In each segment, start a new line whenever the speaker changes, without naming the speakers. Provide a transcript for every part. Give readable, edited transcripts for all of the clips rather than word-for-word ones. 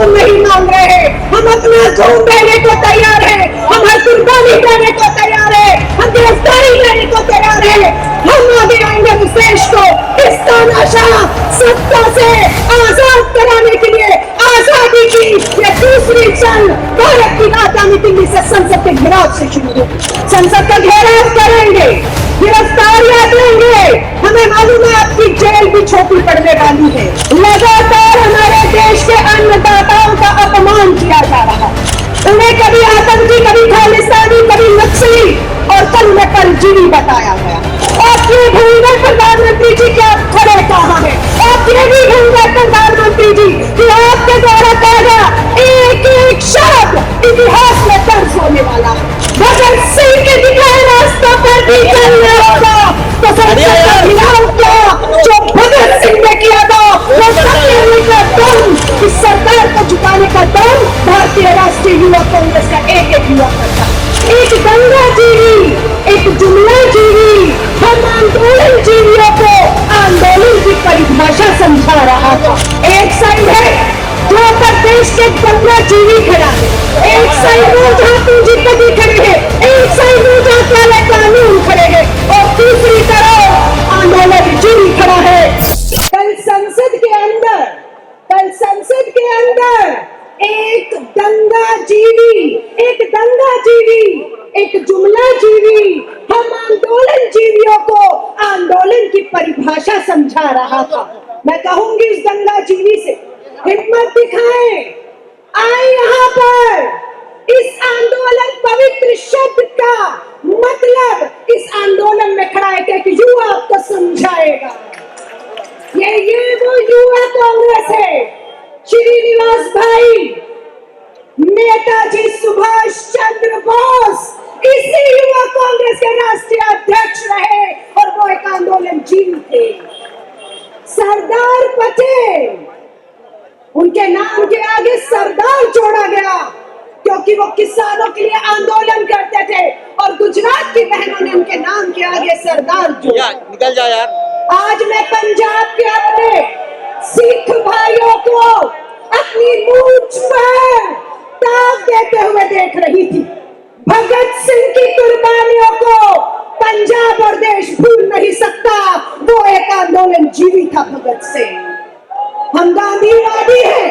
खून नहीं मांग रहे, हम अपना खून देने को तैयार है, हम हर कुर्बानी देने को तैयार है, हम गिरफ्तारी लेने को तैयार है। हम आगे आएंगे उस देश को इस तानाशाह सत्ता से आजाद कराने के लिए। आजादी की ये दूसरी जंग भारत की राजधानी दिल्ली से संसद के घेराव से शुरू होगी। संसद का घेराव करेंगे, गिरफ्तारियां देंगे, हमें मालूम है आपकी जेल भी छोटी पड़ने वाली है। लगातार हमारे देश के अन्नदाताओं का अपमान किया जा रहा है, उन्हें कभी आतंकी, कभी खालिस्तानी, कभी नक्सली और कल उन्हें परजीवी बताया गया। आप ये भूल गए प्रधानमंत्री जी कि आप खड़े कहां हैं। आप ये भी भूल गए प्रधानमंत्री जी कि आपके द्वारा कहा गया एक एक शब्द इतिहास में दर्ज होने वाला है। भगत सिंह के दिखाए रास्तों पर भी चलना होगा तो संसद का घिराव क्या जो भगत सिंह ने किया था वो सत्याने का दम, इस सरकार को झुकाने का दम भारतीय राष्ट्रीय युवा कांग्रेस का एक एक युवा करता है। एक गंगा जीवी, एक जुमला जीवी, हम आंदोलन जीवियों को आंदोलन की परिभाषा समझा रहा था। एक साइड है जो प्रदेश के गंगा जीवी खड़ा है, एक साइड वो जहां पूंजीपति खड़े हैं, एक साइड वो जहां काले कानून खड़े हैं और दूसरी तरफ आंदोलन जीवी खड़ा है। कल संसद के अंदर एक दंगा जीवी, एक जुमला जीवी, हम आंदोलन जीवियों को आंदोलन की परिभाषा समझा रहा था। मैं कहूंगी इस दंगा जीवी से हिम्मत दिखाएं, आए यहाँ पर। इस आंदोलन पवित्र शब्द का मतलब इस आंदोलन में खड़ा है कि युवा आपको समझाएगा। ये वो युवा कांग्रेस है। श्रीनिवास भाई, नेताजी सुभाष चंद्र बोस इसी युवा कांग्रेस के राष्ट्रीय अध्यक्ष रहे और वो एक आंदोलन जीवी थे। सरदार पटेल, उनके नाम के आगे सरदार जोड़ा गया क्योंकि वो किसानों के लिए आंदोलन करते थे और गुजरात की बहनों ने उनके नाम के आगे सरदार जोड़ा।
निकल जा यार।
आज मैं पंजाब के अपने सिख भाइयों को अपनी मूंछ पर ताव देते हुए देख रही थी। भगत सिंह की कुर्बानियों को पंजाब और देश भूल नहीं सकता। वो एक आंदोलन जीवी था भगत सिंह। हम गांधीवादी हैं,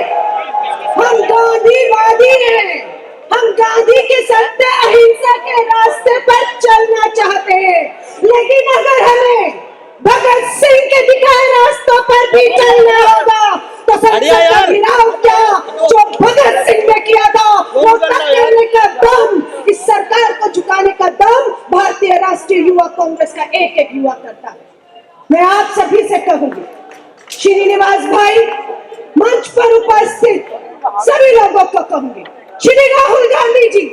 हम गांधी के सत्य अहिंसा के रास्ते पर चलना चाहते हैं, लेकिन अगर हमें भगत सिंह के दिखाए रास्तों पर भी चलना होगा तो संसद का घिराव क्या जो भगत सिंह ने किया था वो करने का दम, इस सरकार को झुकाने का दम भारतीय राष्ट्रीय युवा कांग्रेस का एक एक युवा करता है। मैं आप सभी से कहूंगी, श्रीनिवास भाई, मंच पर उपस्थित सभी लोगों को कहूंगी, श्री राहुल गांधी जी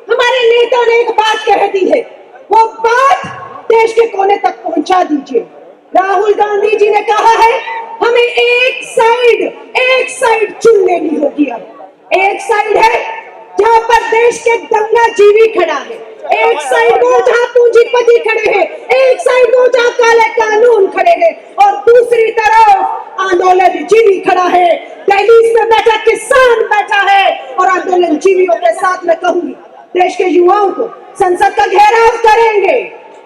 हमारे नेता ने एक बात कह दी है, वो बात देश के कोने तक पहुंचा दीजिए। राहुल गांधी जी ने कहा है हमें एक साइड चुन लेनी होगी। अब एक साइड है जहां पर देश के दंगा जीवी खड़ा है, एक साइड वो जहां पूंजीपति खड़े हैं, एक साइड वो जहां काले कानून खड़े हैं और दूसरी तरफ आंदोलन जीवी खड़ा है। दिल्ली में बैठा किसान बैठा है और आंदोलन जीवियों के साथ मैं कहूंगी देश के युवाओं को संसद का घेराव करेंगे,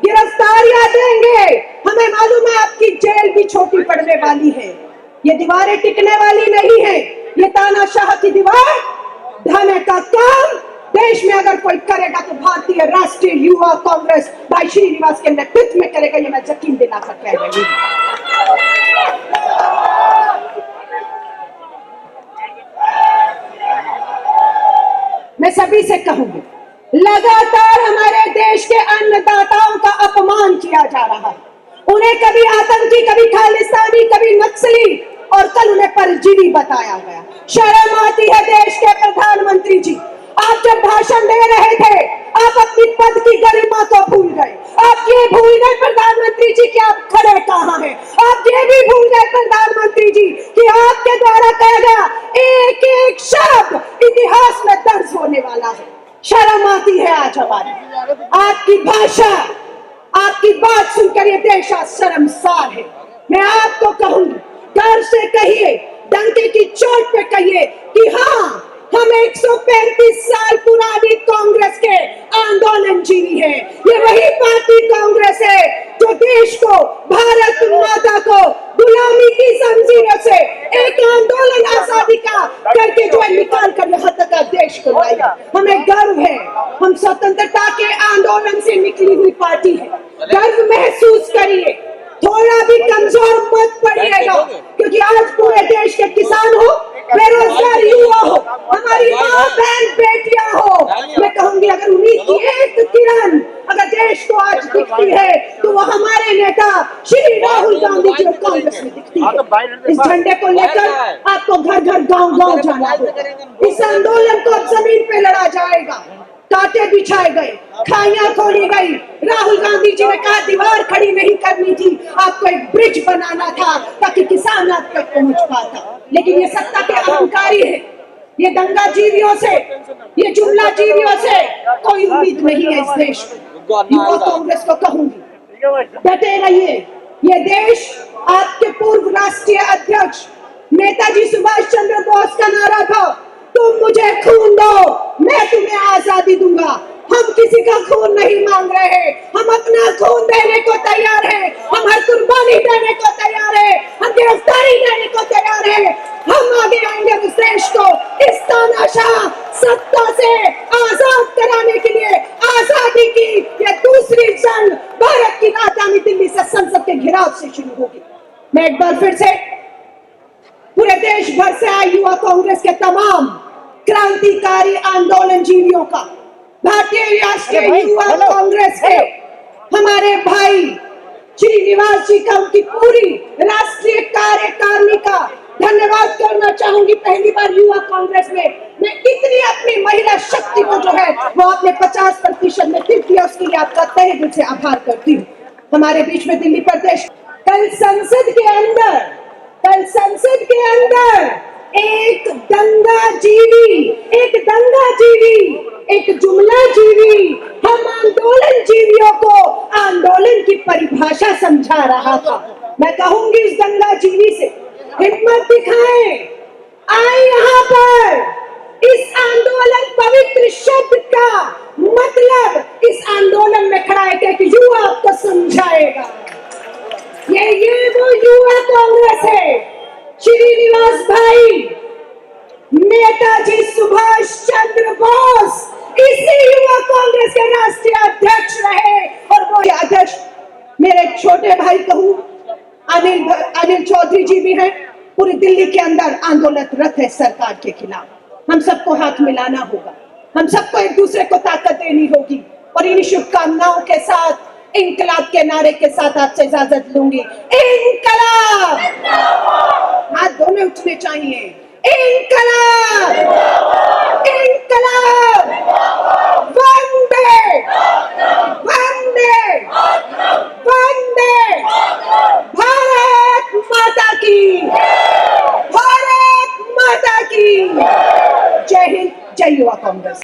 गिरफ्तारियां देंगे। हमें मालूम है आपकी जेल भी छोटी पड़ने वाली है। ये दीवारें टिकने वाली नहीं है, ये तानाशाह की दीवार ढाने का काम देश में अगर कोई करेगा तो भारतीय राष्ट्रीय युवा कांग्रेस भाई श्रीनिवास के नेतृत्व में करेगा, ये मैं यकीन दिलाकर कह रही हूं। मैं सभी से कहूंगी, लगातार हमारे देश के अन्नदाताओं का अपमान किया जा रहा है। उन्हें कभी आतंकी, कभी खालिस्तानी, कभी नक्सली और कल उन्हें परजीवी बताया गया। शर्म आती है देश के प्रधानमंत्री जी, आप जब भाषण दे रहे थे आप अपनी पद की गरिमा को भूल गए। आप ये भूल गए प्रधानमंत्री जी कि आप खड़े कहां हैं। आप ये भी भूल गए प्रधानमंत्री जी कि आपके द्वारा कहा गया एक एक शब्द इतिहास में दर्ज होने वाला है। शर्म आती है आज हमारी, आपकी भाषा, आपकी बात सुनकर ये देश आज शर्मसार है। मैं आपको कहूंगी, घर से कहिए, डंके की चोट पे कहिए कि हाँ, हम 135 साल पुरानी कांग्रेस के आंदोलन जीवी है। ये वही पार्टी कांग्रेस है जो देश को, भारत माता को गुलामी की जंजीरों से एक आंदोलन आजादी का करके जो निकाल कर यहाँ तक देश को लाई। हमें गर्व है, हम स्वतंत्रता के आंदोलन से निकली हुई पार्टी है। गर्व महसूस करिए, थोड़ा भी कमजोर मत पड़िएगा, क्योंकि आज पूरे देश के किसान हो, बेरोजगार युवा हो, हमारी माँ बहन बेटियां हो, मैं कहूंगी अगर उम्मीद की एक किरण अगर देश को आज दिखती है तो वो हमारे नेता श्री राहुल गांधी जी और कांग्रेस में दिखती है। इस झंडे को लेकर आपको घर घर गांव गांव जाना होगा। इस आंदोलन को अब जमीन पे लड़ा जाएगा। कांटे बिछाए गए, खाइयां खोली गई। राहुल गांधी जी ने कहा दीवार खड़ी नहीं करनी थी, आपको एक ब्रिज बनाना था ताकि किसान आप तक पहुंच पाता। लेकिन ये सत्ता के अहंकारी है, ये दंगा जीवियों से, ये जुमला जीवियों से कोई उम्मीद नहीं है इस देश को। युवा कांग्रेस को कहूंगी, डटे रहिए। ये देश आपके पूर्व राष्ट्रीय अध्यक्ष नेताजी सुभाष चंद्र बोस का नारा था, तुम मुझे खून दो मैं तुम्हें आजादी दूंगा। हम किसी का खून नहीं मांग रहे हैं, हम अपना खून देने को तैयार हैं, हम हर कुर्बानी देने को तैयार हैं, हम गिरफ्तारी देने को तैयार हैं। हम आगे आएंगे उस देश को इस तानाशाह सत्ता से आजाद कराने के लिए। आजादी की ये दूसरी जंग भारत की राजधानी दिल्ली से संसद के घेराव से शुरू होगी। मैं एक बार फिर से पूरे देश भर से आए युवा कांग्रेस के तमाम क्रांतिकारी आंदोलन जीवियों का, भारतीय राष्ट्रीय युवा कांग्रेस के हमारे भाई श्रीनिवास जी का, उनकी पूरी राष्ट्रीय कार्यकारिणी का धन्यवाद करना चाहूंगी। पहली बार युवा कांग्रेस में मैं इतनी अपनी महिला शक्ति को जो है वो आपने 50% में फिर किया, उसके लिए आपका तहे दिल से आभार करती हूँ। हमारे बीच में दिल्ली प्रदेश कल संसद के अंदर एक दंगा जीवी, एक जुमला जीवी हम आंदोलन जीवियों को आंदोलन की परिभाषा समझा रहा था। मैं कहूंगी इस दंगा जीवी से हिम्मत दिखाएं, आए यहाँ पर। इस आंदोलन पवित्र शब्द का मतलब इस आंदोलन में खड़ा है कि युवा आपको समझाएगा। ये वो युवा कांग्रेस है। श्रीनिवास भाई, नेताजी सुभाष चंद्र बोस इसी युवा कांग्रेस के राष्ट्रीय अध्यक्ष रहे, और वो अध्यक्ष मेरे छोटे भाई कहूँ अनिल चौधरी जी भी हैं। पूरी दिल्ली के अंदर आंदोलनरत है सरकार के खिलाफ। हम सबको हाथ मिलाना होगा, हम सबको एक दूसरे को ताकत देनी होगी। और इन शुभकामनाओं के साथ, इंकलाब के नारे के साथ आपसे इजाजत लूंगी। इंकलाब, हाथ दोनों उठने चाहिए। इंकलाब, इंकलाब, वंदे वंदे वंदे, भारत माता की, भारत माता की। जय हिंद, जय युवा कांग्रेस।